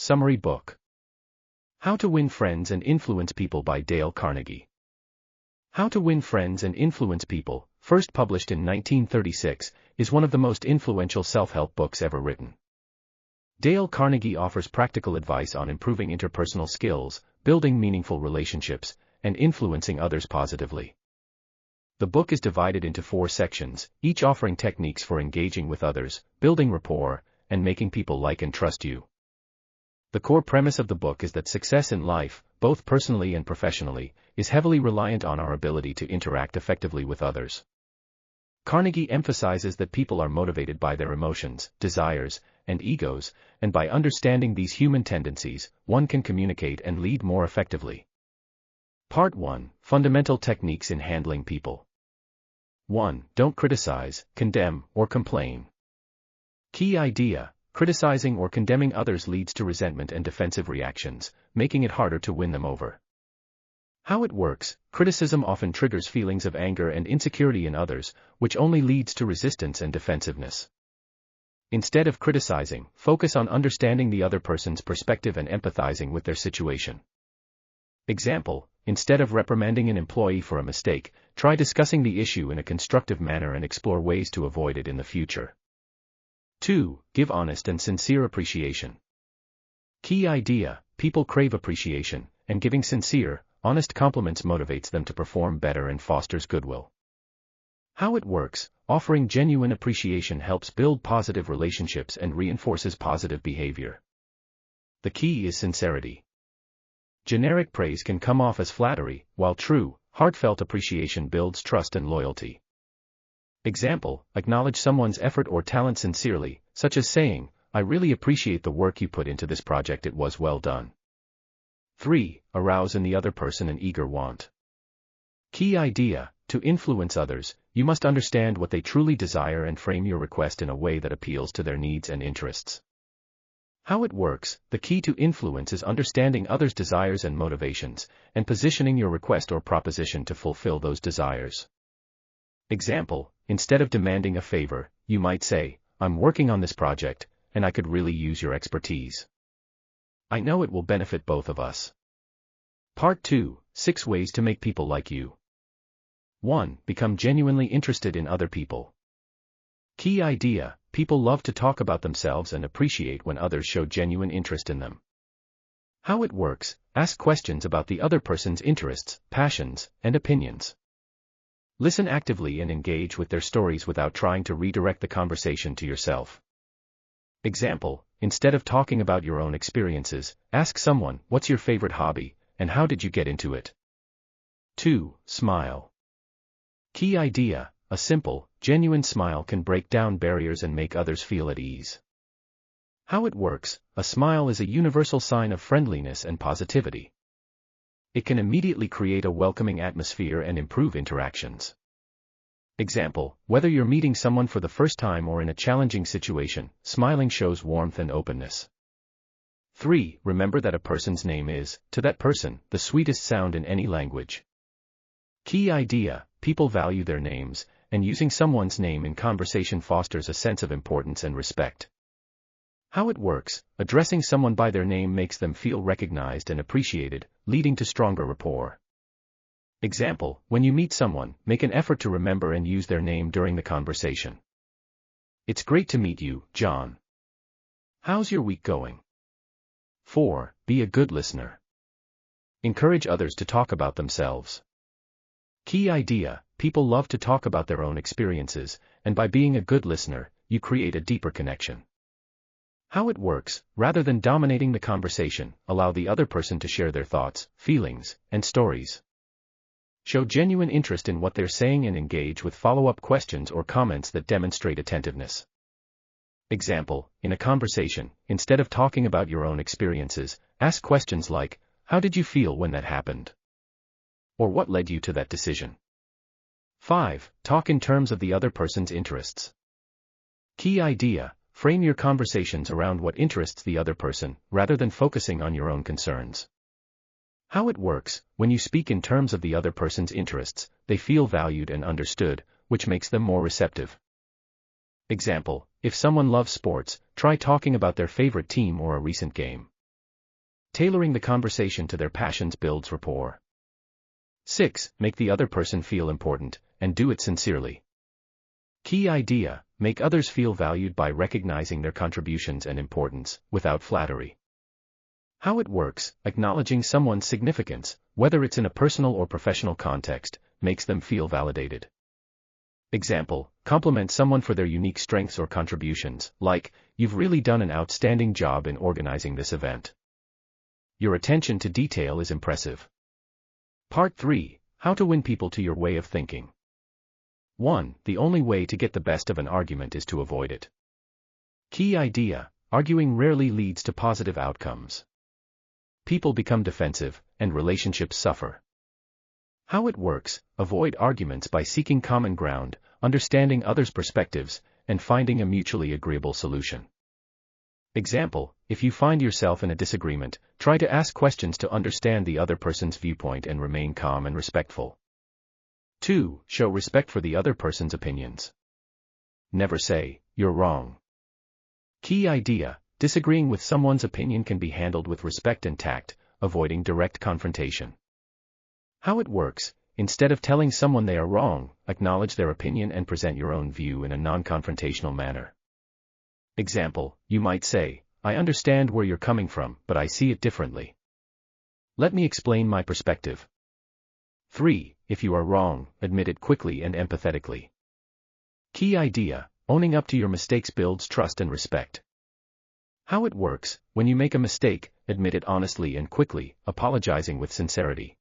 Summary Book. How to Win Friends and Influence People by Dale Carnegie. How to Win Friends and Influence People, first published in 1936, is one of the most influential self-help books ever written. Dale Carnegie offers practical advice on improving interpersonal skills, building meaningful relationships, and influencing others positively. The book is divided into 4 sections, each offering techniques for engaging with others, building rapport, and making people like and trust you. The core premise of the book is that success in life, both personally and professionally, is heavily reliant on our ability to interact effectively with others. Carnegie emphasizes that people are motivated by their emotions, desires, and egos, and by understanding these human tendencies, one can communicate and lead more effectively. Part 1. Fundamental Techniques in Handling People. 1. Don't criticize, condemn, or complain. Key idea: criticizing or condemning others leads to resentment and defensive reactions, making it harder to win them over. How it works: criticism often triggers feelings of anger and insecurity in others, which only leads to resistance and defensiveness. Instead of criticizing, focus on understanding the other person's perspective and empathizing with their situation. Example: instead of reprimanding an employee for a mistake, try discussing the issue in a constructive manner and explore ways to avoid it in the future. 2. Give honest and sincere appreciation. Key idea: people crave appreciation, and giving sincere, honest compliments motivates them to perform better and fosters goodwill. How it works: offering genuine appreciation helps build positive relationships and reinforces positive behavior. The key is sincerity. Generic praise can come off as flattery, while true, heartfelt appreciation builds trust and loyalty. Example: acknowledge someone's effort or talent sincerely, such as saying, "I really appreciate the work you put into this project, it was well done." 3. Arouse in the other person an eager want. Key idea: to influence others, you must understand what they truly desire and frame your request in a way that appeals to their needs and interests. How it works: the key to influence is understanding others' desires and motivations, and positioning your request or proposition to fulfill those desires. Example: instead of demanding a favor, you might say, "I'm working on this project, and I could really use your expertise. I know it will benefit both of us." Part 2. 6 Ways to Make People Like You. 1. Become genuinely interested in other people. Key idea: people love to talk about themselves and appreciate when others show genuine interest in them. How it works: ask questions about the other person's interests, passions, and opinions. Listen actively and engage with their stories without trying to redirect the conversation to yourself. Example: instead of talking about your own experiences, ask someone, "What's your favorite hobby, and how did you get into it?" 2. Smile. Key idea: a simple, genuine smile can break down barriers and make others feel at ease. How it works: a smile is a universal sign of friendliness and positivity. It can immediately create a welcoming atmosphere and improve interactions. Example: whether you're meeting someone for the first time or in a challenging situation, smiling shows warmth and openness. 3. Remember that a person's name is, to that person, the sweetest sound in any language. Key idea: people value their names, and using someone's name in conversation fosters a sense of importance and respect. How it works: addressing someone by their name makes them feel recognized and appreciated, leading to stronger rapport. Example: when you meet someone, make an effort to remember and use their name during the conversation. "It's great to meet you, John. How's your week going?" 4. Be a good listener. Encourage others to talk about themselves. Key idea: people love to talk about their own experiences, and by being a good listener, you create a deeper connection. How it works: rather than dominating the conversation, allow the other person to share their thoughts, feelings, and stories. Show genuine interest in what they're saying and engage with follow-up questions or comments that demonstrate attentiveness. Example: in a conversation, instead of talking about your own experiences, ask questions like, "How did you feel when that happened?" Or "What led you to that decision?" 5. Talk in terms of the other person's interests. Key idea: frame your conversations around what interests the other person, rather than focusing on your own concerns. How it works: when you speak in terms of the other person's interests, they feel valued and understood, which makes them more receptive. Example: if someone loves sports, try talking about their favorite team or a recent game. Tailoring the conversation to their passions builds rapport. 6. Make the other person feel important, and do it sincerely. Key idea: make others feel valued by recognizing their contributions and importance, without flattery. How it works: acknowledging someone's significance, whether it's in a personal or professional context, makes them feel validated. Example: compliment someone for their unique strengths or contributions, like, "You've really done an outstanding job in organizing this event. Your attention to detail is impressive." Part 3. How to win people to your way of thinking. 1. The only way to get the best of an argument is to avoid it. Key idea: arguing rarely leads to positive outcomes. People become defensive, and relationships suffer. How it works: avoid arguments by seeking common ground, understanding others' perspectives, and finding a mutually agreeable solution. Example: if you find yourself in a disagreement, try to ask questions to understand the other person's viewpoint and remain calm and respectful. 2. Show respect for the other person's opinions. Never say, "You're wrong." Key idea: disagreeing with someone's opinion can be handled with respect and tact, avoiding direct confrontation. How it works: instead of telling someone they are wrong, acknowledge their opinion and present your own view in a non-confrontational manner. Example: you might say, "I understand where you're coming from, but I see it differently. Let me explain my perspective." 3. If you are wrong, admit it quickly and empathetically. Key idea: owning up to your mistakes builds trust and respect. How it works: when you make a mistake, admit it honestly and quickly, apologizing with sincerity.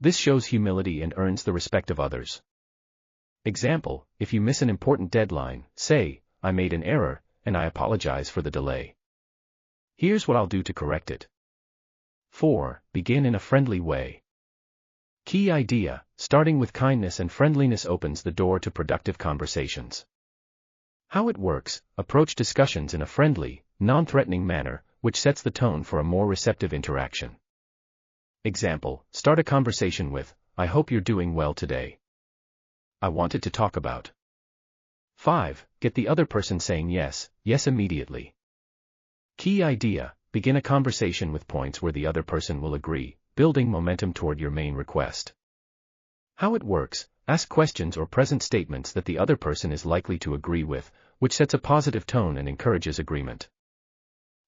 This shows humility and earns the respect of others. Example: if you miss an important deadline, say, "I made an error, and I apologize for the delay. Here's what I'll do to correct it." 4. Begin in a friendly way. Key idea: starting with kindness and friendliness opens the door to productive conversations. How it works: approach discussions in a friendly, non-threatening manner, which sets the tone for a more receptive interaction. Example: start a conversation with, "I hope you're doing well today. I wanted to talk about." 5. Get the other person saying yes immediately. Key idea: begin a conversation with points where the other person will agree, building momentum toward your main request. How it works: ask questions or present statements that the other person is likely to agree with, which sets a positive tone and encourages agreement.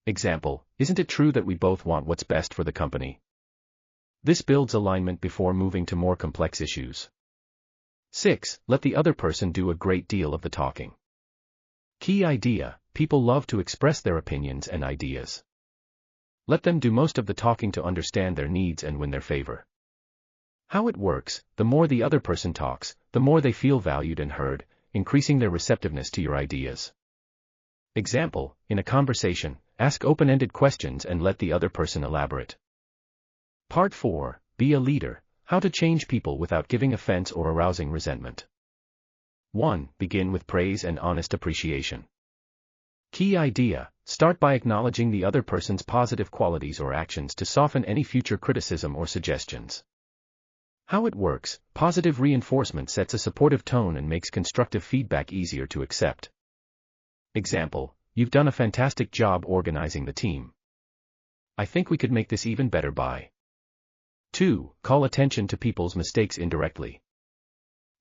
Example: isn't it true that we both want what's best for the company? This builds alignment before moving to more complex issues. 6. Let the other person do a great deal of the talking. Key idea: people love to express their opinions and ideas. Let them do most of the talking to understand their needs and win their favor. How it works: the more the other person talks, the more they feel valued and heard, increasing their receptiveness to your ideas. Example: in a conversation, ask open-ended questions and let the other person elaborate. Part 4. Be a leader: how to change people without giving offense or arousing resentment. 1. Begin with praise and honest appreciation. Key idea: start by acknowledging the other person's positive qualities or actions to soften any future criticism or suggestions. How it works: positive reinforcement sets a supportive tone and makes constructive feedback easier to accept. Example: you've done a fantastic job organizing the team. I think we could make this even better by. 2. Call attention to people's mistakes indirectly.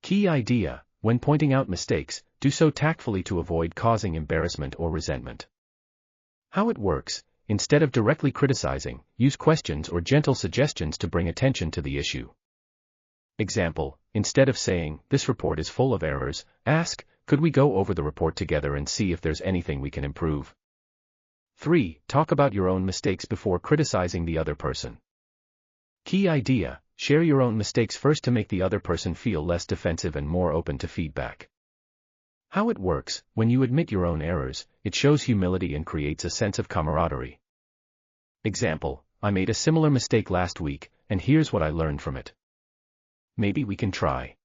Key idea: when pointing out mistakes, do so tactfully to avoid causing embarrassment or resentment. How it works: instead of directly criticizing, use questions or gentle suggestions to bring attention to the issue. Example: instead of saying, "This report is full of errors," ask, "Could we go over the report together and see if there's anything we can improve?" 3. Talk about your own mistakes before criticizing the other person. Key idea: share your own mistakes first to make the other person feel less defensive and more open to feedback. How it works: when you admit your own errors, it shows humility and creates a sense of camaraderie. Example: I made a similar mistake last week, and here's what I learned from it. Maybe we can try.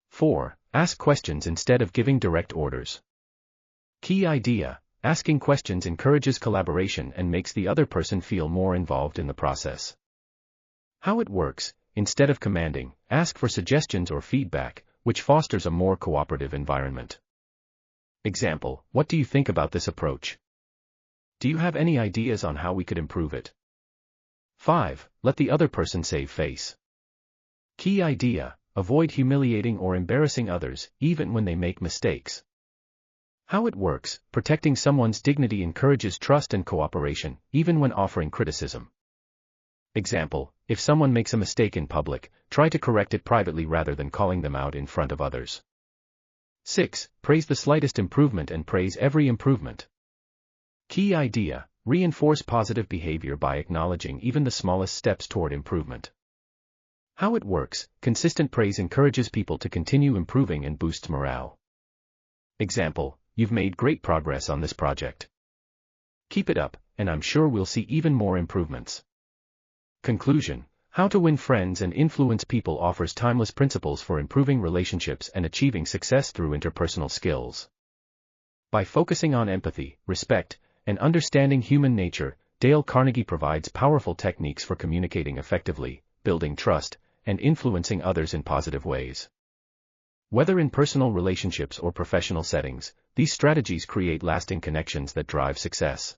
4. Ask questions instead of giving direct orders. Key idea: asking questions encourages collaboration and makes the other person feel more involved in the process. How it works: instead of commanding, ask for suggestions or feedback, which fosters a more cooperative environment. Example: what do you think about this approach? Do you have any ideas on how we could improve it? 5. Let the other person save face. Key idea: avoid humiliating or embarrassing others, even when they make mistakes. How it works: protecting someone's dignity encourages trust and cooperation, even when offering criticism. Example: if someone makes a mistake in public, try to correct it privately rather than calling them out in front of others. 6. Praise the slightest improvement and praise every improvement. Key idea: reinforce positive behavior by acknowledging even the smallest steps toward improvement. How it works: consistent praise encourages people to continue improving and boosts morale. Example: you've made great progress on this project. Keep it up, and I'm sure we'll see even more improvements. Conclusion: How to Win Friends and Influence People offers timeless principles for improving relationships and achieving success through interpersonal skills. By focusing on empathy, respect, and understanding human nature, Dale Carnegie provides powerful techniques for communicating effectively, building trust, and influencing others in positive ways. Whether in personal relationships or professional settings, these strategies create lasting connections that drive success.